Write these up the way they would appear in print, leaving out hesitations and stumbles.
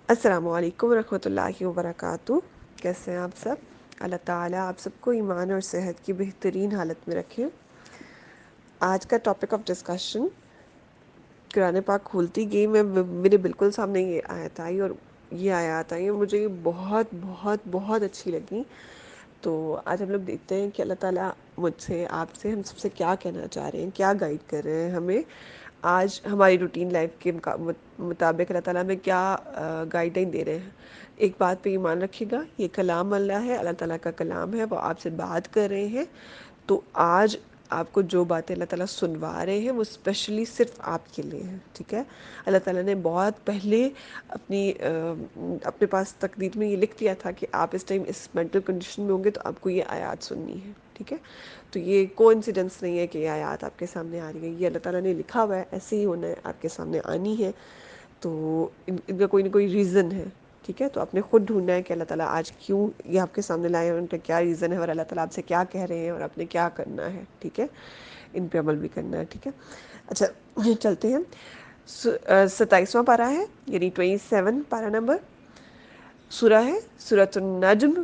السلام علیکم ورحمۃ اللہ وبرکاتہ. کیسے ہیں آپ سب؟ اللہ تعالیٰ آپ سب کو ایمان اور صحت کی بہترین حالت میں رکھے. آج کا ٹاپک آف ڈسکشن قرآن پاک کھولتی گئی میں میرے بالکل سامنے یہ آیت آئی، اور یہ آیات آئی اور مجھے یہ بہت بہت بہت اچھی لگی. تو آج ہم لوگ دیکھتے ہیں کہ اللہ تعالیٰ مجھ سے، آپ سے، ہم سب سے کیا کہنا چاہ رہے ہیں، کیا گائیڈ کر رہے ہیں ہمیں. آج ہماری روٹین لائف کے مطابق اللہ تعالیٰ ہمیں کیا گائیڈ لائن دے رہے ہیں. ایک بات پہ ایمان رکھیے گا، یہ کلام اللہ ہے، اللہ تعالیٰ کا کلام ہے، وہ آپ سے بات کر رہے ہیں. تو آج آپ کو جو باتیں اللہ تعالیٰ سنوا رہے ہیں وہ اسپیشلی صرف آپ کے لیے ہیں. ٹھیک ہے؟ اللہ تعالیٰ نے بہت پہلے اپنے پاس تقدیر میں یہ لکھ دیا تھا کہ آپ اس ٹائم اس مینٹل کنڈیشن میں ہوں گے تو آپ کو یہ آیات سننی ہے. ٹھیک ہے؟ تو یہ کو انسیڈنس نہیں ہے کہ یہ آیات آپ کے سامنے آ رہی ہے، یہ اللہ تعالیٰ نے لکھا ہوا ہے، ایسے ہی ہونا ہے، آپ کے سامنے آنی ہے. تو ان کا کوئی نہ کوئی ریزن ہے. ٹھیک ہے؟ تو آپ نے خود ڈھونڈنا ہے کہ اللہ تعالیٰ آج کیوں یہ آپ کے سامنے لائے ہیں، ان کا کیا ریزن ہے، اور اللہ تعالیٰ آپ سے کیا کہہ رہے ہیں اور آپ نے کیا کرنا ہے. ٹھیک ہے؟ ان پہ عمل بھی کرنا ہے. ٹھیک ہے؟ اچھا چلتے ہیں. 27واں پارہ ہے، یعنی 27 پارہ نمبر. سورہ ہے سورۃ النجم.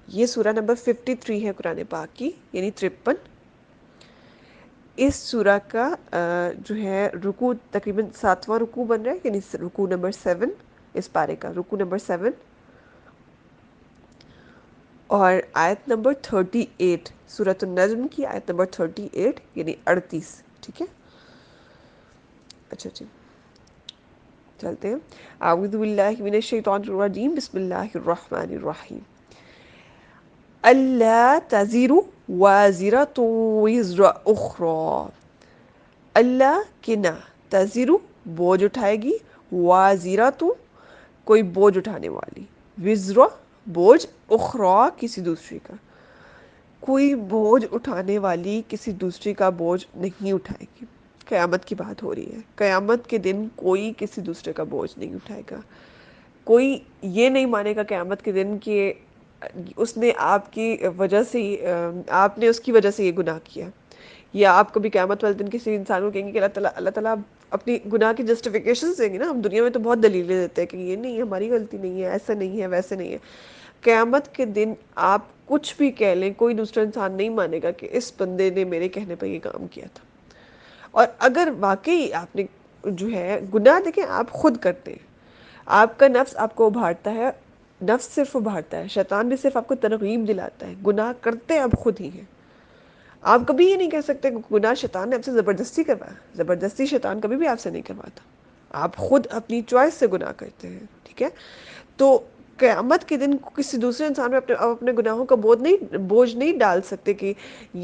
یہ سورہ نمبر 53 ہے قرآن پاک کی، یعنی 53. اس سورہ کا جو ہے رکوع تقریباً 7واں رکوع بن رہا ہے، یعنی رکوع نمبر 7. اس پارے کا رکوع نمبر 7 اور آیت نمبر 38. سورۃ النجم کی آیت نمبر 38 یعنی 38. ٹھیک ہے؟ اچھا جی چلتے ہیں. اعوذ باللہ من الشیطان الرجیم، بسم اللہ الرحمن الرحیم. اللہ تزر وازرۃ وزر اخری. اللہ کہ نہ، تزر بوجھ اٹھائے گی، وازرۃ کوئی بوجھ اٹھانے والی، وزر بوجھ، اخری کسی دوسری کا. کوئی بوجھ اٹھانے والی کسی دوسری کا بوجھ نہیں اٹھائے گی. قیامت کی بات ہو رہی ہے. قیامت کے دن کوئی کسی دوسرے کا بوجھ نہیں اٹھائے گا. کوئی یہ نہیں مانے گا قیامت کے دن کہ اس نے آپ کی وجہ سے آپ نے اس کی وجہ سے یہ گناہ کیا. یا آپ کو بھی قیامت والے دن کسی انسان کو کہیں گے کہ اللہ تعالیٰ اپنی گناہ کی جسٹیفیکیشنز دیں گے نا. ہم دنیا میں تو بہت دلیلیں دیتے ہیں کہ یہ نہیں ہے، ہماری غلطی نہیں ہے، ایسا نہیں ہے، ویسے نہیں ہے. قیامت کے دن آپ کچھ بھی کہہ لیں، کوئی دوسرا انسان نہیں مانے گا کہ اس بندے نے میرے کہنے پر یہ کام کیا تھا. اور اگر واقعی آپ نے جو ہے گناہ، دیکھیں آپ خود کرتے ہیں، آپ کا نفس آپ کو ابھارتا ہے. نفس صرف ابھارتا ہے، شیطان بھی صرف آپ کو ترغیب دلاتا ہے. گناہ کرتے آپ خود ہی ہیں. آپ کبھی یہ نہیں کہہ سکتے کہ گناہ شیطان نے آپ سے زبردستی کروایا. زبردستی شیطان کبھی بھی آپ سے نہیں کرواتا. آپ خود اپنی چوائس سے گناہ کرتے ہیں. ٹھیک ہے؟ تو قیامت کے دن کسی دوسرے انسان پہ اپنے گناہوں کا بوجھ نہیں ڈال سکتے کہ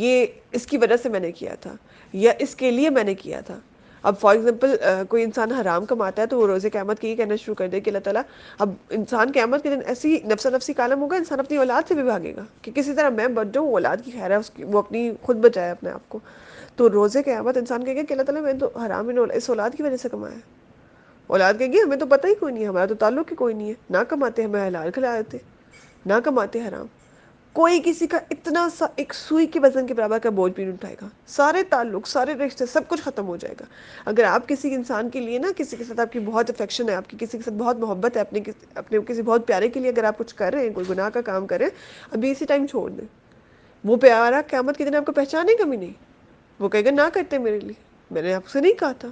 یہ اس کی وجہ سے میں نے کیا تھا یا اس کے لیے میں نے کیا تھا. اب فار ایگزامپل کوئی انسان حرام کماتا ہے تو وہ روز قیامت کے یہ کہنا شروع کر دے کہ اللہ تعالیٰ، اب انسان قیامت کے دن ایسی نفسا نفسی کا عالم ہوگا، انسان اپنی اولاد سے بھی بھاگے گا کہ کسی طرح میں بچ جاؤں، اولاد کی خیر ہے، وہ اپنی خود بچائے اپنے آپ کو. تو روز قیامت انسان کہے گا کہ اللہ تعالیٰ میں تو حرام اس اولاد کی وجہ سے کمایا. اولاد کہے گی ہمیں تو پتہ ہی کوئی نہیں ہے، ہمارا تو تعلق ہی کوئی نہیں ہے، نہ کماتے ہمیں حلال کھلا دیتے، نہ کماتے حرام. کوئی کسی کا اتنا سا ایک سوئی کے وزن کے برابر کا بوجھ بھی نہیں اٹھائے گا. سارے تعلق، سارے رشتے، سب کچھ ختم ہو جائے گا. اگر آپ کسی انسان کے لیے نا، کسی کے ساتھ آپ کی بہت افیکشن ہے، آپ کی کسی کے ساتھ بہت محبت ہے، اپنے کسی بہت پیارے کے لیے اگر آپ کچھ کر رہے ہیں، کوئی گناہ کا کام کر رہے ہیں، ابھی اسی ٹائم چھوڑ دیں. وہ پیارا قیامت کے دن آپ کو پہچانے گا بھی نہیں. وہ کہے گا نہ کرتے میرے لیے، میں نے آپ سے نہیں کہا تھا.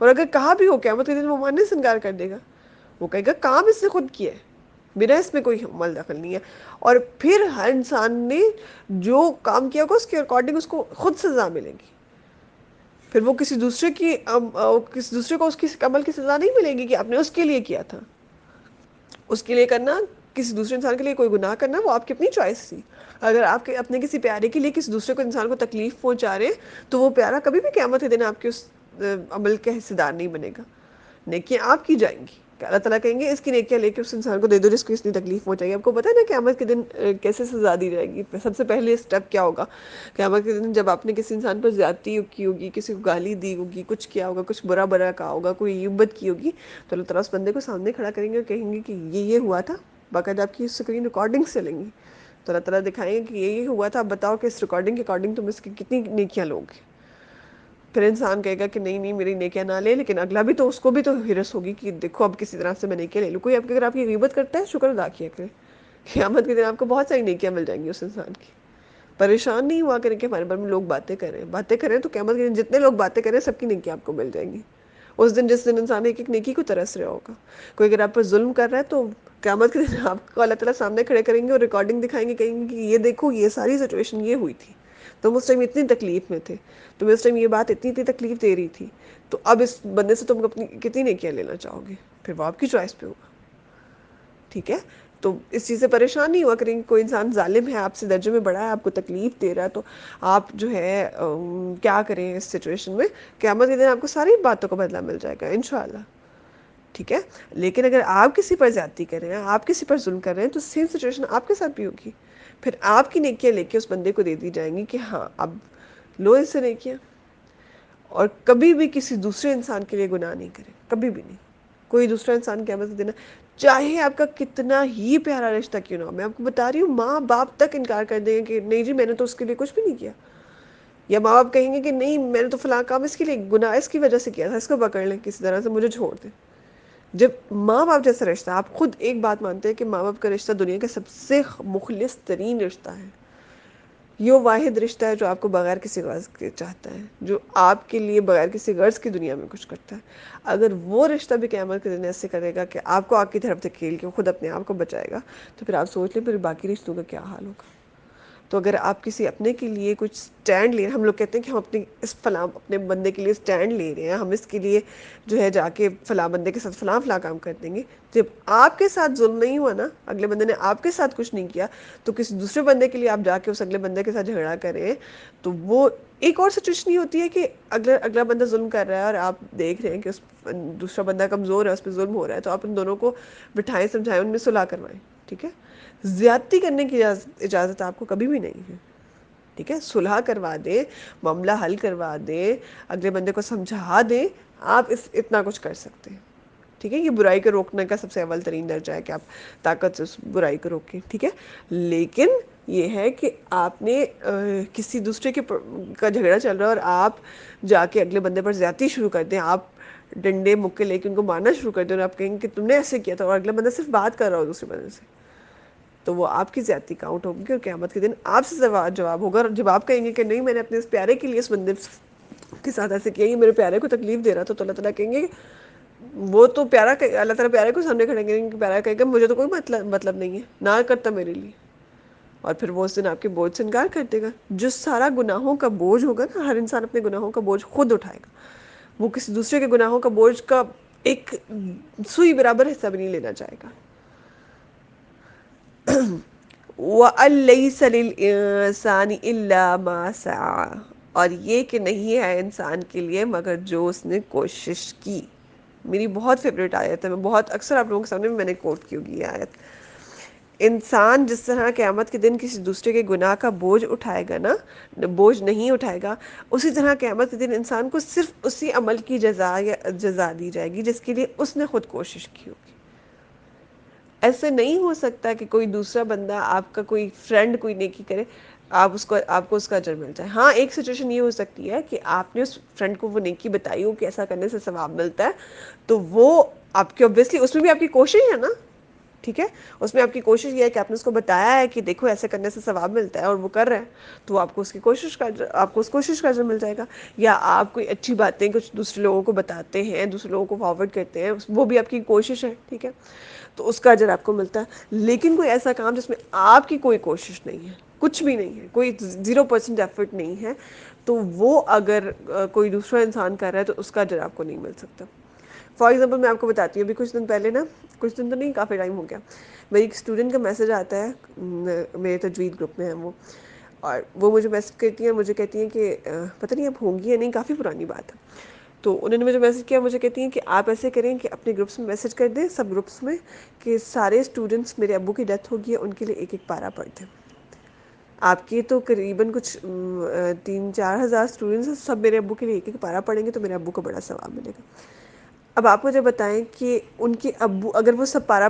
اور اگر کہا بھی ہو قیامت کے دن وہ ماننے سے انکار کر دے گا. وہ کہے گا کام اس نے خود کیا ہے، میرا اس میں کوئی عمل دخل نہیں ہے. اور پھر ہر انسان نے جو کام کیا ہوگا اس کے اکارڈنگ اس کو خود سزا ملے گی. پھر وہ کسی دوسرے کو اس کی عمل کی سزا نہیں ملے گی کہ آپ نے اس کے لیے کیا تھا. اس کے لیے کرنا، کسی دوسرے انسان کے لیے کوئی گناہ کرنا، وہ آپ کی اپنی چوائس تھی. اگر آپ اپنے کسی پیارے کے لیے کسی دوسرے کو انسان کو تکلیف پہنچا رہے ہیں تو وہ پیارا کبھی بھی قیامت کے دن آپ کے اس عمل کا حصہ دار نہیں بنے گا. نیکیاں آپ کی جائیں گی کہ اللہ تعالیٰ کہیں گے اس کی نیکیاں لے کے اس انسان کو دے دو جس کو اس نے تکلیف پہنچائی. آپ کو پتہ ہے نا قیامت کے دن کیسے سزا دی جائے گی؟ سب سے پہلے اسٹیپ کیا ہوگا قیامت کے دن؟ جب آپ نے کسی انسان پر زیادتی کی ہوگی، کسی کو گالی دی ہوگی، کچھ کیا ہوگا، کچھ برا کہا ہوگا، کوئی غیبت کی ہوگی، تو اللہ تعالیٰ اس بندے کو سامنے کھڑا کریں گے اور کہیں گے کہ یہ ہوا تھا. باقاعدہ آپ کی اسکرین ریکارڈنگ چلیں گی تو اللہ تعالیٰ دکھائیں گے کہ یہ ہوا تھا، اب بتاؤ کہ اس ریکارڈنگ کے اکارڈنگ تم اس کی کتنی نیکیاں لوگے. پھر انسان کہے گا کہ نہیں نہیں میری نیکیاں نہ لے، لیکن اگلا بھی تو، اس کو بھی تو ہرس ہوگی کہ دیکھو اب کسی طرح سے میں نیکیاں لے لوں. کوئی اگر آپ کی غیبت کرتا ہے شکر ادا کیا کرے، قیامت کے دن آپ کو بہت ساری نیکیاں مل جائیں گی اس انسان کی. پریشان نہیں ہوا کریں کہ ہمارے بارے میں لوگ باتیں کر رہے ہیں. باتیں کریں تو قیامت کے دن جتنے لوگ باتیں کریں سب کی نیکیاں آپ کو مل جائیں گی اس دن، جس دن انسان ایک ایک نیکی کو ترس رہا ہوگا. کوئی اگر آپ پر ظلم کر رہا ہے تو قیامت کے دن آپ کو اللہ تعالیٰ سامنے کھڑے کریں گے اور ریکارڈنگ دکھائیں گے، کہیں گے کہ یہ دیکھو یہ ساری سچویشن یہ ہوئی تھی، تم اس ٹائم اتنی تکلیف میں تھے، تمہیں اس ٹائم یہ بات اتنی اتنی تکلیف دے رہی تھی، تو اب اس بندے سے تم اپنی کتنی نیکیاں لینا چاہو گے. پھر وہ آپ کی چوائس پہ ہوگا. ٹھیک ہے. تو اس چیز سے پریشان نہیں ہوا کریں. کوئی انسان ظالم ہے، آپ سے درجے میں بڑا ہے، آپ کو تکلیف دے رہا ہے، تو آپ جو ہے کیا کریں اس سچویشن میں. قیامت کے دن آپ کو ساری باتوں کا بدلہ مل جائے گا انشاءاللہ. ٹھیک ہے. لیکن اگر آپ کسی پر زیادتی کر رہے ہیں، آپ کسی پر ظلم کر رہے ہیں، تو سیم سچویشن آپ کے ساتھ بھی ہوگی. پھر آپ کی نیکیاں لے کے اس بندے کو دے دی جائیں گی کہ ہاں اب لو اس سے نیکیاں. اور کبھی بھی کسی دوسرے انسان کے لیے گناہ نہیں کریں، کبھی بھی نہیں. کوئی دوسرا انسان قیامت کے دن، چاہے آپ کا کتنا ہی پیارا رشتہ کیوں نہ ہو. میں آپ کو بتا رہی ہوں، ماں باپ تک انکار کر دیں گے کہ نہیں جی میں نے تو اس کے لیے کچھ بھی نہیں کیا. یا ماں باپ کہیں گے کہ نہیں میں نے تو فلاں کام اس کے لیے گناہ اس کی وجہ سے کیا تھا، اس کو پکڑ لیں کسی طرح سے، مجھے چھوڑ دیں. جب ماں باپ جیسا رشتہ، آپ خود ایک بات مانتے ہیں کہ ماں باپ کا رشتہ دنیا کا سب سے مخلص ترین رشتہ ہے. یہ واحد رشتہ ہے جو آپ کو بغیر کسی غرض کے چاہتا ہے، جو آپ کے لیے بغیر کسی غرض کی دنیا میں کچھ کرتا ہے. اگر وہ رشتہ بھی قیامت کے دن ایسے کرے گا کہ آپ کو آگ کی طرف دھکیل کے خود اپنے آپ کو بچائے گا، تو پھر آپ سوچ لیں پھر باقی رشتوں کا کیا حال ہوگا. تو اگر آپ کسی اپنے کے لیے کچھ اسٹینڈ لے رہے ہیں، ہم لوگ کہتے ہیں کہ ہم اپنی اس فلاں اپنے بندے کے لیے اسٹینڈ لے رہے ہیں، ہم اس کے لیے جو ہے جا کے فلاں بندے کے ساتھ فلاں فلاں کام کر دیں گے. جب آپ کے ساتھ ظلم نہیں ہوا نا، اگلے بندے نے آپ کے ساتھ کچھ نہیں کیا، تو کسی دوسرے بندے کے لیے آپ جا کے اس اگلے بندے کے ساتھ جھگڑا کریں، تو وہ ایک اور سچویشن یہ ہوتی ہے کہ اگلا بندہ ظلم کر رہا ہے اور آپ دیکھ رہے ہیں کہ اس دوسرا بندہ کمزور ہے، اس پہ ظلم ہو رہا ہے، تو آپ ان دونوں کو بٹھائیں، سمجھائیں، ان میں صلح کروائیں. ٹھیک ہے. زیادتی کرنے کی اجازت آپ کو کبھی بھی نہیں ہے. ٹھیک ہے. صلح کروا دیں، معاملہ حل کروا دیں، اگلے بندے کو سمجھا دیں، آپ اتنا کچھ کر سکتے ہیں. ٹھیک ہے. یہ برائی کو روکنے کا سب سے اول ترین درجہ ہے کہ آپ طاقت سے اس برائی کو روکیں. ٹھیک ہے. لیکن یہ ہے کہ آپ نے کسی دوسرے کا جھگڑا چل رہا ہے اور آپ جا کے اگلے بندے پر زیادتی شروع کر دیں، آپ ڈنڈے مکے لے کے ان کو مارنا شروع کر دیں اور آپ کہیں گے کہ تم نے ایسے کیا تھا، اور اگلا بندہ صرف بات کر رہا ہو دوسرے بندے سے، تو وہ آپ کی زیادتی کاؤنٹ ہوگی اور قیامت کے دن آپ سے جواب ہوگا. اور جب آپ کہیں گے کہ نہیں میں نے اپنے اس پیارے کے لیے اس بندے کے ساتھ ایسے کیا، یہ میرے پیارے کو تکلیف دے رہا تھا، تو اللہ تعالیٰ کہیں گے وہ تو پیارا، اللہ تعالیٰ پیارے کو سامنے کھڑے کریں گے، پیارا کہے گا مجھے تو کوئی مطلب نہیں ہے، نہ کرتا میرے لیے. اور پھر وہ اس دن آپ کے بوجھ سے انکار کر دے گا. جو سارا گناہوں کا بوجھ ہوگا نا، ہر انسان اپنے گناہوں کا بوجھ خود اٹھائے گا. وہ کسی دوسرے کے گناہوں کا بوجھ کا ایک سوئی برابر حصہ بھی نہیں لینا چاہے گا. وَأَن لَّيْسَ لِلْإِنسَانِ إِلَّا مَا سَعَىٰ، اور یہ کہ نہیں ہے انسان کے لیے مگر جو اس نے کوشش کی. میری بہت فیوریٹ آیت ہے، میں بہت اکثر آپ لوگوں کے سامنے میں نے کوٹ کی ہوگی یہ آیت. انسان جس طرح قیامت کے دن کسی دوسرے کے گناہ کا بوجھ اٹھائے گا نا، بوجھ نہیں اٹھائے گا، اسی طرح قیامت کے دن انسان کو صرف اسی عمل کی جزا دی جائے گی جس کے لیے اس نے خود کوشش کی ہوگی. ایسے نہیں ہو سکتا کہ کوئی دوسرا بندہ، آپ کا کوئی فرینڈ کوئی نیکی کرے، آپ کو اس کا اجر مل جائے. ہاں ایک سچویشن یہ ہو سکتی ہے کہ آپ نے اس فرینڈ کو وہ نیکی بتائی ہو کہ ایسا کرنے سے ثواب ملتا ہے، تو وہ آپ کی اوبویسلی اس میں بھی آپ کی کوشش ہے نا. ٹھیک ہے. اس میں آپ کی کوشش یہ ہے کہ آپ نے اس کو بتایا ہے کہ دیکھو ایسے کرنے سے ثواب ملتا ہے، اور وہ کر رہے ہیں، تو آپ کو اس کی کوشش کا آپ کو اس کوشش کا اجر مل جائے گا. یا آپ کوئی اچھی باتیں کچھ دوسرے لوگوں کو بتاتے ہیں، دوسرے لوگوں کو فارورڈ کرتے ہیں، وہ بھی آپ کی کوشش ہے. ٹھیک ہے. تو اس کا اجر آپ کو ملتا ہے. لیکن کوئی ایسا کام جس میں آپ کی کوئی کوشش نہیں ہے، کچھ بھی نہیں ہے، کوئی 0% ایفرٹ نہیں ہے، تو وہ اگر کوئی دوسرا انسان کر رہا ہے تو اس کا اجر آپ کو نہیں مل سکتا. فار ایگزامپل میں آپ کو بتاتی ہوں، ابھی کچھ دن پہلے نا، کچھ دن تو نہیں کافی ٹائم ہو گیا، میری ایک اسٹوڈنٹ کا میسج آتا ہے، میرے تجوید گروپ میں ہے وہ، اور وہ مجھے میسج کرتی ہیں، مجھے کہتی ہیں کہ پتہ نہیں اب ہوں گی یا نہیں، کافی پرانی بات ہے. تو انہوں نے مجھے میسج کیا، مجھے کہتی ہیں کہ آپ ایسے کریں کہ اپنے گروپس میں میسج کر دیں، سب گروپس میں، کہ سارے اسٹوڈنٹس میرے ابو کی ڈیتھ ہوگی ہے ان کے لیے ایک ایک پارہ پڑھ دیں. آپ کے تو قریباً کچھ 3-4 ہزار اسٹوڈنٹس ہیں، سب میرے ابو کے لیے ایک ایک پارہ پڑھیں گے تو میرے ابو کو بڑا ثواب ملے گا. اب آپ مجھے بتائیں کہ ان کے ابو اگر وہ سب پارہ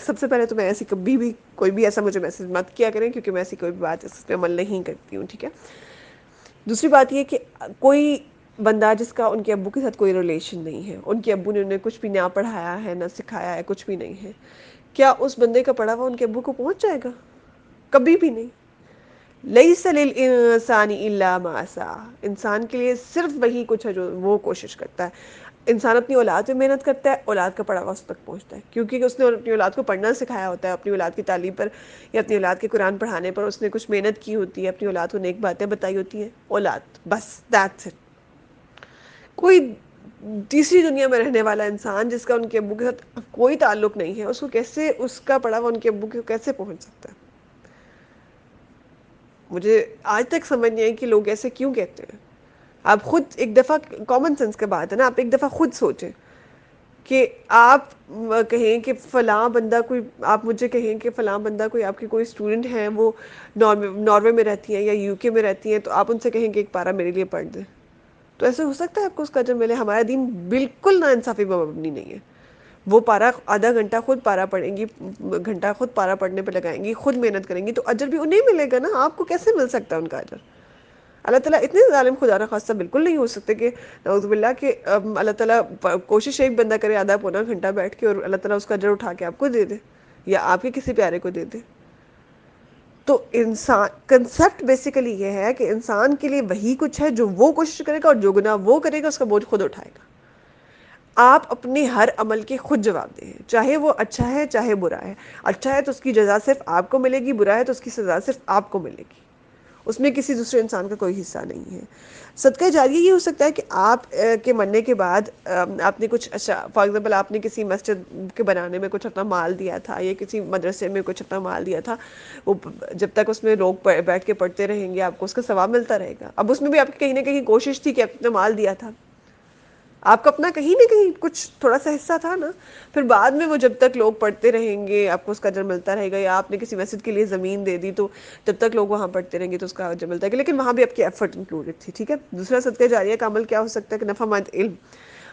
سب سے پہلے تو میں ایسی کبھی بھی کوئی بھی ایسا مجھے میسج مت کیا کریں، کیونکہ میں ایسی کوئی بھی بات اس پہ عمل نہیں کرتی ہوں. ٹھیک ہے. دوسری بات یہ کہ کوئی بندہ جس کا ان کے ابو کے ساتھ کوئی ریلیشن نہیں ہے، ان کے ابو نے انہیں کچھ بھی نہ پڑھایا ہے نہ سکھایا ہے، کچھ بھی نہیں ہے، کیا اس بندے کا پڑھا ہوا ان کے ابو کو پہنچ جائے گا؟ کبھی بھی نہیں۔ لیس للانسان الا ما سعى، انسان کے لیے صرف وہی کچھ ہے جو وہ کوشش کرتا ہے۔ انسان اپنی اولاد پہ محنت کرتا ہے، اولاد کا پڑھا ہوا اس تک پہنچتا ہے، کیونکہ اس نے اپنی اولاد کو پڑھنا سکھایا ہوتا ہے، اپنی اولاد کی تعلیم پر یا اپنی اولاد کے قرآن پڑھانے پر اس نے کچھ محنت کی ہوتی ہے، اپنی اولاد کو نیک باتیں بتائی ہوتی ہیں، اولاد بس دیٹس اٹ۔ کوئی تیسری دنیا میں رہنے والا انسان جس کا ان کے ابو کے ساتھ کوئی تعلق نہیں ہے، اس کو کیسے اس کا پڑھا ہوا ان کے ابو کے کیسے پہنچ سکتا ہے؟ مجھے آج تک سمجھ نہیں آئی کہ لوگ ایسے کیوں کہتے ہیں۔ آپ خود ایک دفعہ، کامن سینس کا بات ہے نا، آپ ایک دفعہ خود سوچیں کہ آپ کہیں کہ فلاں بندہ کوئی، آپ مجھے کہیں کہ فلاں بندہ کوئی آپ کی کوئی اسٹوڈنٹ ہیں، وہ ناروے میں رہتی ہیں یا یو کے میں رہتی ہیں، تو آپ ان سے کہیں کہ ایک پارہ میرے لیے پڑھ دیں، تو ایسے ہو سکتا ہے آپ کو اس کا اجر ملے؟ ہمارا دین بالکل نا انصافی پر مبنی نہیں ہے۔ وہ پارہ آدھا گھنٹہ خود پارہ پڑھیں گی، گھنٹہ خود پارہ پڑھنے پہ لگائیں گی، خود محنت کریں گی، تو اجر بھی انہیں ملے گا نا، آپ کو کیسے مل سکتا ہے ان کا اجر؟ اللہ تعالیٰ اتنے ظالم خدا نخواستہ بالکل نہیں ہو سکتے کہ نعوذ باللہ کہ اللہ تعالیٰ کوشش ایک بندہ کرے آدھا پونا گھنٹہ بیٹھ کے اور اللہ تعالیٰ اس کا اجر اٹھا کے آپ کو دے دے یا آپ کے کسی پیارے کو دے دے۔ تو انسان کنسیپٹ بیسیکلی یہ ہے کہ انسان کے لیے وہی کچھ ہے جو وہ کوشش کرے گا، اور جو گناہ وہ کرے گا اس کا بوجھ خود اٹھائے گا۔ آپ اپنے ہر عمل کے خود جواب دیں، چاہے وہ اچھا ہے چاہے برا ہے۔ اچھا ہے تو اس کی جزا صرف آپ کو ملے گی، برا ہے تو اس کی سزا صرف آپ کو ملے گی، اس میں کسی دوسرے انسان کا کوئی حصہ نہیں ہے۔ صدقہ جاریہ یہ ہو سکتا ہے کہ آپ کے مرنے کے بعد آپ نے کچھ، اچھا فار ایگزامپل آپ نے کسی مسجد کے بنانے میں کچھ اپنا مال دیا تھا، یا کسی مدرسے میں کچھ اپنا مال دیا تھا، وہ جب تک اس میں لوگ بیٹھ کے پڑھتے رہیں گے آپ کو اس کا ثواب ملتا رہے گا۔ اب اس میں بھی آپ کی کہیں نہ کہیں کوشش تھی کہ آپ نے مال دیا تھا، آپ کا اپنا کہیں نہ کہیں کچھ تھوڑا سا حصہ تھا نا، پھر بعد میں وہ جب تک لوگ پڑھتے رہیں گے آپ کو اس کا اجر ملتا رہے گا، یا آپ نے کسی مسجد کے لیے زمین دے دی تو جب تک لوگ وہاں پڑھتے رہیں گے تو اس کا اجر ملتا ہے، لیکن وہاں بھی آپ کی ایفرٹ انکلوڈڈ تھی، ٹھیک ہے۔ دوسرا صدقہ جاریہ کا عمل کیا ہو سکتا ہے کہ نفع مند علم،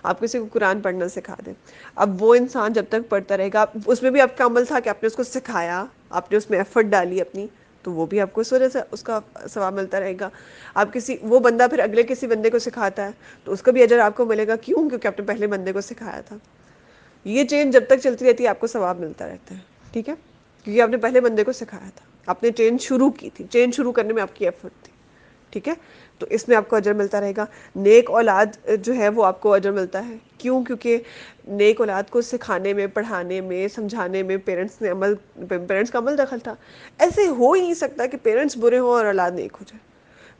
آپ کسی کو قرآن پڑھنا سکھا دیں، اب وہ انسان جب تک پڑھتا رہے گا، اس میں بھی آپ کا عمل تھا کہ آپ نے اس کو سکھایا، آپ نے اس میں ایفرٹ ڈالی اپنی، تو وہ بھی آپ کو اس وجہ سے اس کا ثواب ملتا رہے گا۔ آپ کسی، وہ بندہ پھر اگلے کسی بندے کو سکھاتا ہے تو اس کا بھی اجر آپ کو ملے گا، کیوں؟ کیونکہ آپ نے پہلے بندے کو سکھایا تھا۔ یہ چین جب تک چلتی رہتی ہے آپ کو ثواب ملتا رہتا ہے، ٹھیک ہے، کیونکہ آپ نے پہلے بندے کو سکھایا تھا، آپ نے چین شروع کی تھی، چین شروع کرنے میں آپ کی ایفرٹ تھی، ٹھیک ہے، تو اس میں آپ کو اجر ملتا رہے گا۔ نیک اولاد جو ہے وہ آپ کو اجر ملتا ہے، کیوں؟ کیونکہ نیک اولاد کو سکھانے میں، پڑھانے میں، سمجھانے میں پیرنٹس کا عمل دخل تھا۔ ایسے ہو ہی نہیں سکتا کہ پیرنٹس برے ہوں اور اولاد نیک ہو جائے۔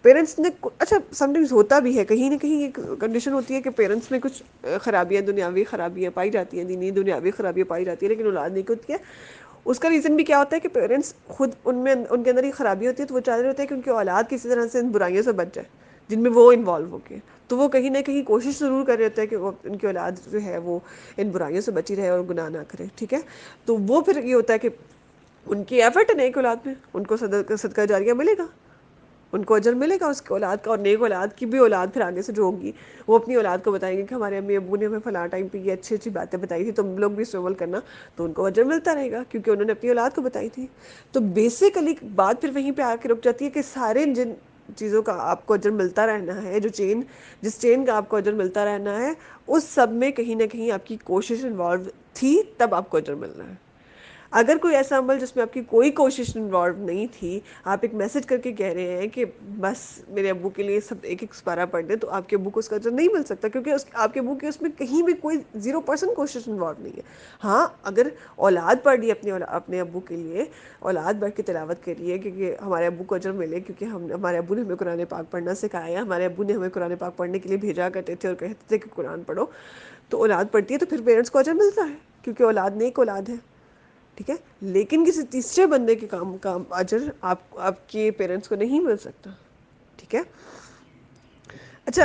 پیرنٹس نے، اچھا سم ٹائمز ہوتا بھی ہے، کہیں نہ کہیں ایک کنڈیشن ہوتی ہے کہ پیرنٹس میں کچھ خرابیاں، دنیاوی خرابیاں پائی جاتی ہیں، دینی دنیاوی خرابیاں پائی جاتی ہیں، لیکن اولاد نیک ہوتی ہے۔ اس کا ریزن بھی کیا ہوتا ہے کہ پیرنٹس خود ان کے اندر یہ خرابی ہوتی ہے، تو وہ چاہ رہے ہوتے ہیں کہ ان کی اولاد کسی طرح سے ان برائیوں سے بچ جائے جن میں وہ انوالو ہو کے، تو وہ کہیں نہ کہیں کوشش ضرور کر رہے ہوتے ہیں کہ وہ ان کی اولاد جو ہے وہ ان برائیوں سے بچی رہے اور گناہ نہ کرے، ٹھیک ہے۔ تو وہ پھر یہ ہوتا ہے کہ ان کی ایفرٹ ہے نیک اولاد میں، ان کو صدقہ جاریہ ملے گا، ان کو اجر ملے گا اس کی اولاد کا، اور نیک اولاد کی بھی اولاد پھر آگے سے جو ہوگی وہ اپنی اولاد کو بتائیں گے کہ ہمارے امی ابو نے ہمیں فلاں ٹائم پہ یہ اچھی اچھی باتیں بتائی تھی، تم لوگ بھی اس پہ عمل کرنا، تو ان کو اجر ملتا رہے گا کیونکہ انہوں نے اپنی اولاد کو بتائی تھی۔ تو بیسیکلی بات پھر وہیں پہ آ کے رک جاتی ہے کہ سارے جن چیزوں کا آپ کو اجر ملتا رہنا ہے، جس چین کا آپ کو اجر ملتا رہنا ہے، اس سب میں کہیں نہ کہیں آپ کی کوشش انوالو تھی، تب آپ کو اجر ملنا ہے۔ اگر کوئی ایسا عمل جس میں آپ کی کوئی کوشش انوالو نہیں تھی، آپ ایک میسج کر کے کہہ رہے ہیں کہ بس میرے ابو کے لیے سب ایک ایک سپارہ پڑھ دیں، تو آپ کے ابو کو اس کا اجر نہیں مل سکتا، کیونکہ آپ کے ابو کی اس میں کہیں بھی کوئی 0% کوشش انوالو نہیں ہے۔ ہاں اگر اولاد پڑھ رہی ہے اپنے ابو کے لیے، اولاد بیٹھ کے تلاوت کر رہی ہے کیونکہ ہمارے ابو کو اجر ملے، کیونکہ ہمارے ابو نے ہمیں قرآن پاک پڑھنا سکھایا ہے، ہمارے ابو نے ہمیں قرآن پاک پڑھنے کے لیے بھیجا کرتے تھے اور کہتے تھے کہ قرآن پڑھو، تو اولاد پڑھتی ہے تو پھر پیرنٹس کو اجر ملتا ہے کیونکہ اولاد نیک اولاد ہے، ٹھیک ہے۔ لیکن کسی تیسرے بندے کے کام کا اجر آپ کے پیرنٹس کو نہیں مل سکتا، ٹھیک ہے۔ اچھا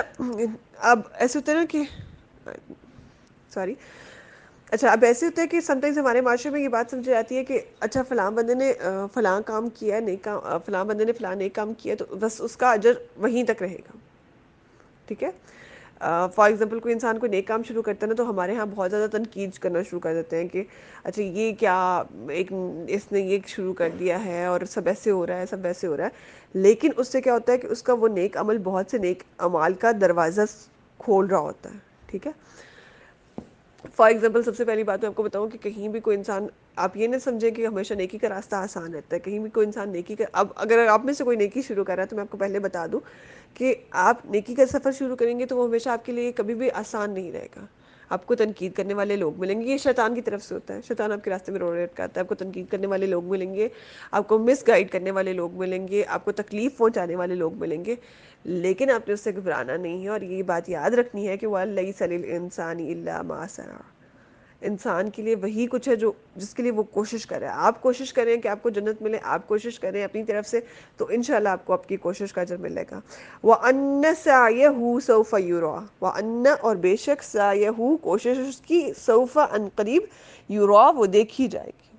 اب ایسے ہوتا ہے نا کہ سوری، اچھا اب ایسے ہوتا ہے کہ سم ٹائمز ہمارے معاشرے میں یہ بات سمجھی جاتی ہے کہ اچھا فلاں بندے نے فلاں کام کیا ہے، نیک کام، فلاں بندے نے فلاں نیک کام کیا تو بس اس کا اجر وہیں تک رہے گا، ٹھیک ہے۔ فار ایگزامپل کوئی انسان کوئی نیک کام شروع کرتا ہے نا، تو ہمارے ہاں بہت زیادہ تنقید کرنا شروع کر دیتے ہیں کہ اچھا یہ کیا، ایک اس نے یہ شروع کر دیا ہے اور سب ایسے ہو رہا ہے، سب ایسے ہو رہا ہے. لیکن اس سے کیا ہوتا ہے کہ اس کا وہ نیک عمل بہت سے نیک اعمال کا دروازہ کھول رہا ہوتا ہے. ٹھیک ہے. فار ایگزامپل سب سے پہلی بات میں آپ کو بتاؤں کہ کہیں بھی کوئی انسان، آپ یہ نہ سمجھیں کہ ہمیشہ نیکی کا راستہ آسان رہتا ہے. کہیں بھی کوئی انسان نیکی کا، اب اگر آپ میں سے کوئی نیکی شروع کر رہا ہے تو میں آپ کو پہلے بتا دوں کہ آپ نیکی کا سفر شروع کریں گے تو وہ ہمیشہ آپ کے لیے کبھی بھی آسان نہیں رہے گا. آپ کو تنقید کرنے والے لوگ ملیں گے، یہ شیطان کی طرف سے ہوتا ہے. شیطان آپ کے راستے میں روڑے اٹکاتا ہے. آپ کو تنقید کرنے والے لوگ ملیں گے، آپ کو مس گائیڈ کرنے والے لوگ ملیں گے، آپ کو تکلیف پہنچانے والے لوگ ملیں گے. لیکن آپ نے اس سے گھبرانا نہیں ہے، اور یہ بات یاد رکھنی ہے کہ وَلَيْسَ لِلْإِنسَانِ إِلَّا مَا سَعَىٰ. انسان کے لیے وہی کچھ ہے جو جس کے لیے وہ کوشش کرے. آپ کوشش کریں کہ آپ کو جنت ملے، آپ کوشش کریں اپنی طرف سے، تو انشاءاللہ آپ کو آپ کی کوشش کا اجر ملے گا. وَأَنَّ سَعْيَهُ سَوْفَ يُرَىٰ. وَأَنَّ اور بے شک سَعْيَهُ کوشش اس کی، سوف ان قریب، یُرَىٰ وہ دیکھی جائے گی.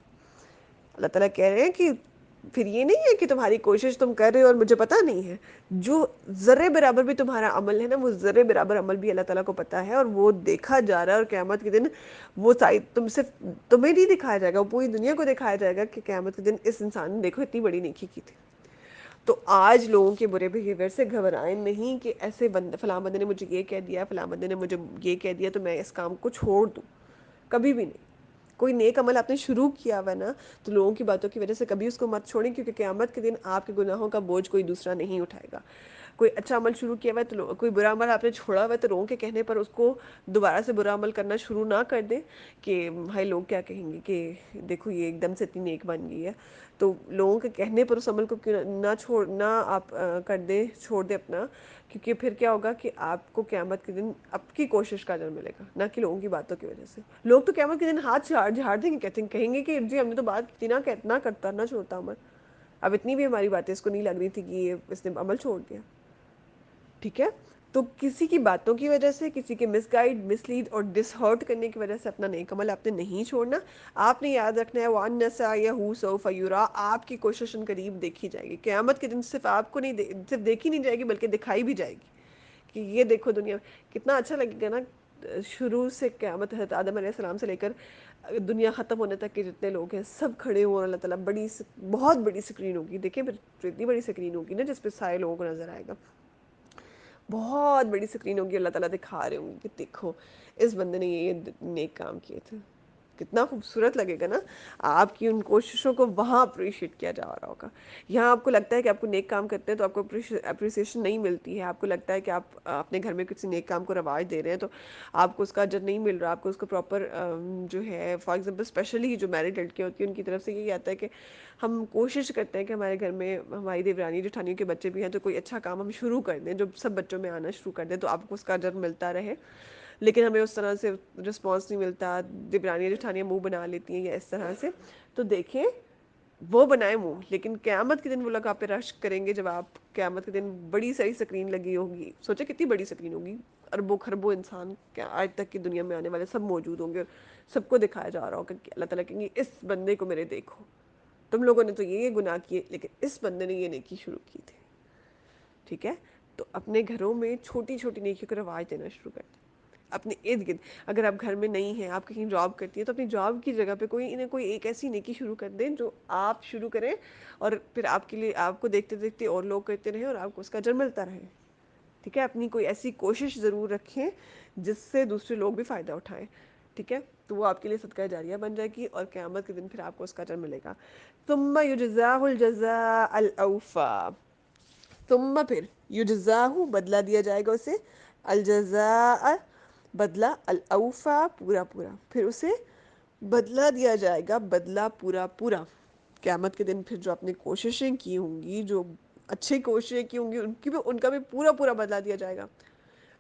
اللہ تعالیٰ کہہ رہے ہیں کہ پھر یہ نہیں ہے کہ تمہاری کوشش تم کر رہے ہو اور مجھے پتہ نہیں ہے. جو ذرے برابر بھی تمہارا عمل ہے نا، وہ ذرے برابر عمل بھی اللہ تعالیٰ کو پتہ ہے، اور وہ دیکھا جا رہا ہے. اور قیامت کے دن وہ تم صرف تمہیں نہیں دکھایا جائے گا، وہ پوری دنیا کو دکھایا جائے گا کہ قیامت کے دن اس انسان نے دیکھو اتنی بڑی نیکی کی تھی. تو آج لوگوں کے برے بیہیویئر سے گھبرائیں نہیں کہ ایسے فلاں بندے نے مجھے یہ کہہ دیا، فلاں بندے نے مجھے یہ کہہ دیا تو میں اس کام کو چھوڑ دوں. کبھی بھی نہیں. کوئی نیک عمل آپ نے شروع کیا ہوا نا، تو لوگوں کی باتوں کی وجہ سے کبھی اس کو مت چھوڑیں، کیونکہ قیامت کے دن آپ کے گناہوں کا بوجھ کوئی دوسرا نہیں اٹھائے گا. کوئی اچھا عمل شروع کیا ہوا ہے تو کوئی برا عمل آپ نے چھوڑا ہوا ہے تو لوگوں کے کہنے پر اس کو دوبارہ سے برا عمل کرنا شروع نہ کر دیں کہ بھائی لوگ کیا کہیں گے کہ دیکھو یہ ایک دم سے اتنی نیک بن گئی ہے. تو لوگوں کے کہنے پر اس عمل کو نہ آپ کر دیں، چھوڑ دیں اپنا. کیونکہ پھر کیا ہوگا کہ آپ کو قیامت کے دن آپ کی کوشش کا اجر ملے گا، نہ کہ لوگوں کی باتوں کی وجہ سے. لوگ تو قیامت کے دن ہاتھ جھاڑ دیں گے، کہیں گے کہ جی ہم نے تو بات کی نا، نہ کرتا نہ چھوڑتا عمل. اب اتنی بھی ہماری باتیں اس کو نہیں لگ رہی تھی کہ یہ اس نے عمل چھوڑ دیا. ٹھیک ہے. تو کسی کی باتوں کی وجہ سے، کسی کے مس گائیڈ، مس لیڈ اور ڈس ہرٹ کرنے کی وجہ سے اپنا نیک عمل آپ نے نہیں چھوڑنا. آپ نے یاد رکھنا ہے وَأَنَّ سَعْيَهُ سَوْفَ يُرَىٰ. آپ کی کوشش ان قریب دیکھی جائے گی. قیامت کے دن صرف آپ کو نہیں، صرف دیکھی نہیں جائے گی بلکہ دکھائی بھی جائے گی کہ یہ دیکھو دنیا. کتنا اچھا لگے گا نا شروع سے قیامت حضرت آدم علیہ السلام سے لے کر دنیا ختم ہونے تک کے جتنے لوگ ہیں سب کھڑے ہوئے. اللہ تعالیٰ بہت بڑی اسکرین ہوگی. دیکھیں پھر اتنی بڑی اسکرین ہوگی نا جس پہ سارے لوگوں کو نظر آئے گا. بہت بڑی اسکرین ہوگی. اللہ تعالیٰ دکھا رہے ہوں گے کہ دیکھو اس بندے نے یہ نیک کام کیے تھے. کتنا خوبصورت لگے گا نا. آپ کی ان کوششوں کو وہاں اپریشیٹ کیا جا رہا ہوگا. یہاں آپ کو لگتا ہے کہ آپ کو نیک کام کرتے ہیں تو آپ کو اپریسیشن نہیں ملتی ہے. آپ کو لگتا ہے کہ آپ اپنے گھر میں کسی نیک کام کو رواج دے رہے ہیں تو آپ کو اس کا اجر نہیں مل رہا. آپ کو اس کو پراپر جو ہے فار ایگزامپل اسپیشلی جو میرڈ لڑکیاں ہوتی ہیں ان کی طرف سے یہی آتا ہے کہ ہم کوشش کرتے ہیں کہ ہمارے گھر میں ہماری دیورانی جٹھانیوں کے بچے بھی ہیں تو کوئی اچھا کام ہم شروع کر دیں جو سب بچوں میں آنا شروع کر دیں تو آپ کو اس کا اجر ملتا رہے. لیکن ہمیں اس طرح سے رسپانس نہیں ملتا. دیورانیاں جٹھانیاں منہ بنا لیتی ہیں یا اس طرح سے. تو دیکھیں وہ بنائے منہ، لیکن قیامت کے دن وہ لوگ آپ پہ رش کریں گے جب آپ قیامت کے دن بڑی ساری اسکرین لگی ہوگی. سوچے کتنی بڑی اسکرین ہوگی. اربوں خربوں انسان کیا آج تک کی دنیا میں آنے والے سب موجود ہوں گے. سب کو دکھایا جا رہا ہوگا کہ اللہ تعالیٰ کہیں گے اس بندے کو میرے دیکھو. تم لوگوں نے تو یہ گناہ کیے لیکن اس بندے نے یہ نیکی شروع کی تھی. ٹھیک ہے. تو اپنے گھروں میں چھوٹی چھوٹی نیکیوں کو رواج دینا شروع کر دیں. اپنے ارد گرد اگر آپ گھر میں نہیں ہیں، آپ کہیں جاب کرتی ہیں تو اپنی جاب کی جگہ پہ کوئی نہ کوئی ایک ایسی نیکی شروع کر دیں جو آپ شروع کریں اور پھر آپ کے لیے آپ کو دیکھتے دیکھتے اور لوگ کرتے رہیں اور آپ کو اس کا اجر ملتا رہے. ٹھیک ہے. اپنی کوئی ایسی کوشش ضرور رکھیں جس سے دوسرے لوگ بھی فائدہ اٹھائیں. ٹھیک ہے. تو وہ آپ کے لیے صدقہ جاریہ بن جائے گی اور قیامت کے دن پھر آپ کو اس کا اجر ملے گا. ثم یجزاہ الجزاء الاوفی. ثم پھر یجزاہ بدلہ دیا جائے گا اسے، الجزاء بدلہ، الاوفی پورا پورا. پھر اسے بدلہ دیا جائے گا، بدلہ پورا پورا. قیامت کے دن پھر جو آپ نے کوششیں کی ہوں گی، جو اچھی کوششیں کی ہوں گی ان کا بھی پورا پورا بدلہ دیا جائے گا.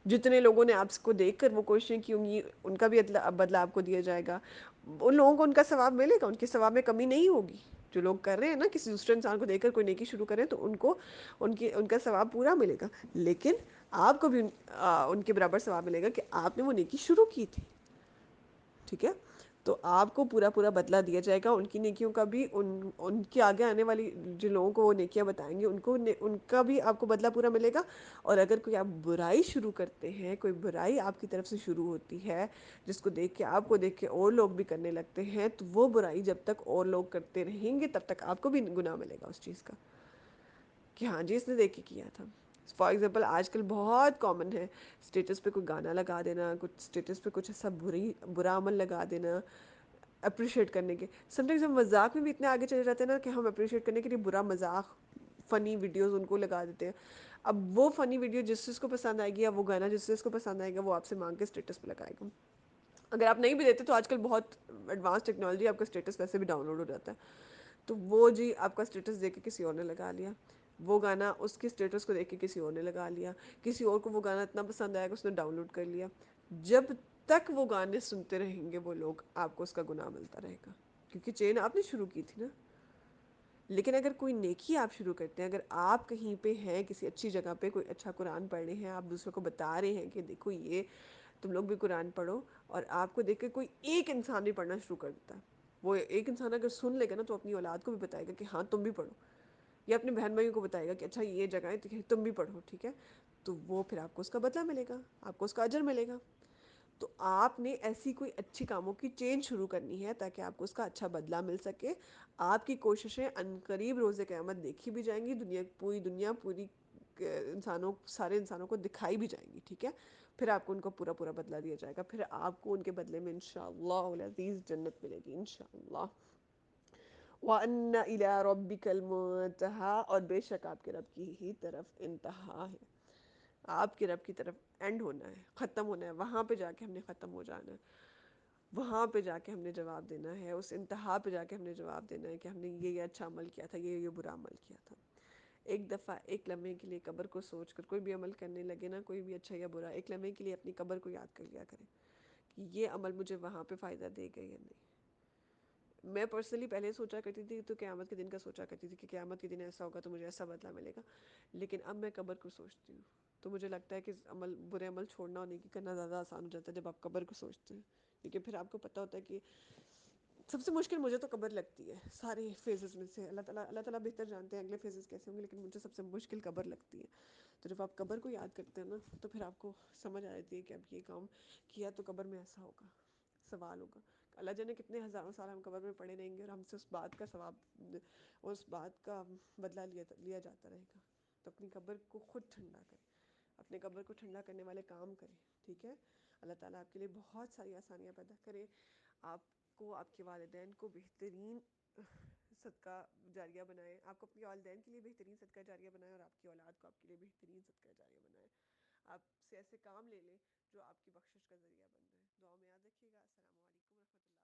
جتنے لوگوں نے آپ کو دیکھ کر وہ کوششیں کی ہوں گی ان کا بھی بدلہ آپ کو دیا جائے گا. ان لوگوں کو ان کا ثواب ملے گا، ان کے ثواب میں کمی نہیں ہوگی. جو لوگ کر رہے ہیں نا کسی دوسرے انسان کو دیکھ کر کوئی نیکی شروع کریں تو ان کو ان کا ثواب پورا ملے گا. لیکن آپ کو بھی ان کے برابر ثواب ملے گا کہ آپ نے وہ نیکی شروع کی تھی. ٹھیک ہے. تو آپ کو پورا پورا بدلہ دیا جائے گا ان کی نیکیوں کا بھی، ان کے آگے آنے والی جن لوگوں کو وہ نیکیاں بتائیں گے ان کو ان کا بھی آپ کو بدلہ پورا ملے گا۔ اور اگر کوئی آپ برائی شروع کرتے ہیں، کوئی برائی آپ کی طرف سے شروع ہوتی ہے جس کو دیکھ کے آپ کو دیکھ کے اور لوگ بھی کرنے لگتے ہیں، تو وہ برائی جب تک اور لوگ کرتے رہیں گے تب تک آپ کو بھی گناہ ملے گا اس چیز کا، کہ ہاں جی اس نے دیکھ کے کیا تھا۔ فار ایگزامپل آج کل بہت کامن ہے اسٹیٹس پہ کوئی گانا لگا دینا، کچھ اسٹیٹس پہ کچھ ایسا برا عمل لگا دینا اپریشیٹ کرنے کے۔ سم ٹائمز ہم مذاق میں بھی اتنے آگے چلے جاتے ہیں نا کہ ہم اپریشیٹ کرنے کے لیے برا مذاق، فنی ویڈیوز ان کو لگا دیتے ہیں۔ اب وہ فنی ویڈیو جس چیز کو پسند آئے گی یا وہ گانا جس چیز کو پسند آئے گا وہ آپ سے مانگ کے اسٹیٹس پہ لگائے گا۔ اگر آپ نہیں بھی دیتے تو آج کل بہت ایڈوانس ٹیکنالوجی، آپ کا اسٹیٹس ویسے بھی ڈاؤن لوڈ ہو جاتا ہے، تو وہ جی آپ کا اسٹیٹس دیکھ کے کسی اور نے لگا لیا، وہ گانا اس کے اسٹیٹس کو دیکھ کے کسی اور نے لگا لیا، کسی اور کو وہ گانا اتنا پسند آیا کہ اس نے ڈاؤن لوڈ کر لیا۔ جب تک وہ گانے سنتے رہیں گے وہ لوگ، آپ کو اس کا گناہ ملتا رہے گا، کیونکہ چین آپ نے شروع کی تھی نا۔ لیکن اگر کوئی نیکی آپ شروع کرتے ہیں، اگر آپ کہیں پہ ہیں کسی اچھی جگہ پہ، کوئی اچھا قرآن پڑھ رہے ہیں، آپ دوسروں کو بتا رہے ہیں کہ دیکھو یہ تم لوگ بھی قرآن پڑھو، اور آپ کو دیکھ کے کوئی ایک انسان بھی پڑھنا شروع کر دیتا ہے، وہ ایک انسان اگر سن لے گا نا تو اپنی اولاد کو بھی بتائے گا کہ ہاں تم بھی پڑھو، یا اپنے بہن بھائیوں کو بتائے گا کہ اچھا یہ جگہ ہے تو تم بھی پڑھو، ٹھیک ہے، تو وہ پھر آپ کو اس کا بدلہ ملے گا، آپ کو اس کا اجر ملے گا۔ تو آپ نے ایسی کوئی اچھی کاموں کی چین شروع کرنی ہے تاکہ آپ کو اس کا اچھا بدلہ مل سکے۔ آپ کی کوششیں عنقریب روز قیامت دیکھی بھی جائیں گی، دنیا پوری انسانوں، سارے انسانوں کو دکھائی بھی جائیں گی، ٹھیک ہے، پھر آپ کو ان کو پورا پورا بدلہ دیا جائے گا، پھر آپ کو ان کے بدلے میں انشاءاللہ العزیز جنت ملے گی انشاءاللہ۔ وَأَنَّ إِلَىٰ رَبِّكَ الْمُنتَهَىٰ، اور بے شک آپ کے رب کی ہی طرف انتہا ہے، آپ کے رب کی طرف اینڈ ہونا ہے، ختم ہونا ہے، وہاں پہ جا کے ہم نے ختم ہو جانا ہے، وہاں پہ جا کے ہم نے جواب دینا ہے، اس انتہا پہ جا کے ہم نے جواب دینا ہے کہ ہم نے یہ اچھا عمل کیا تھا، یہ برا عمل کیا تھا۔ ایک دفعہ ایک لمحے کے لیے قبر کو سوچ کر کوئی بھی عمل کرنے لگے نا، کوئی بھی اچھا یا برا، ایک لمحے کے لیے اپنی قبر کو یاد کر لیا کریں کہ یہ عمل مجھے وہاں پہ فائدہ دے گا یا نہیں۔ میں پرسنلی پہلے سوچا کرتی تھی تو قیامت کے دن کا سوچا کرتی تھی کہ قیامت کے دن ایسا ہوگا تو مجھے ایسا بدلہ ملے گا، لیکن اب میں قبر کو سوچتی ہوں تو مجھے لگتا ہے کہ برے عمل چھوڑنا اور نیکی کرنا زیادہ آسان ہو جاتا ہے جب آپ قبر کو سوچتے ہیں، کیونکہ پھر آپ کو پتہ ہوتا ہے کہ سب سے مشکل مجھے تو قبر لگتی ہے سارے فیزز میں سے، اللہ تعالیٰ بہتر جانتے ہیں اگلے فیزز کیسے ہوں گے، لیکن مجھے سب سے مشکل قبر لگتی ہے۔ تو جب آپ قبر کو یاد کرتے ہیں نا تو پھر آپ کو سمجھ آ جاتی ہے کہ اب یہ کام کیا تو قبر میں ایسا ہوگا، سوال ہوگا، اللہ جانے کتنے ہزاروں سال ہم قبر میں پڑے رہیں گے اور ہم سے اس بات کا ثواب، اس بات کا بدلہ لیا جاتا رہے گا۔ تو اپنی قبر کو خود ٹھنڈا کریں، اپنے قبر کو ٹھنڈا کرنے والے کام کریں، ٹھیک ہے۔ اللہ تعالیٰ آپ کے لیے بہت ساری آسانیاں پیدا کرے، آپ کو، آپ کے والدین کو بہترین صدقہ جاریہ بنائے، آپ کو اپنے والدین کے لیے بہترین صدقہ جاریہ بنائے، اور آپ کی اولاد کو آپ کے لیے بہترین صدقہ جاریہ بنائے۔ آپ سے ایسے کام لے لیں جو آپ کی بخشش کا ذریعہ بن جائے۔ دعا میں یاد رکھیے گا۔ السلام علیکم ورحمۃ اللہ۔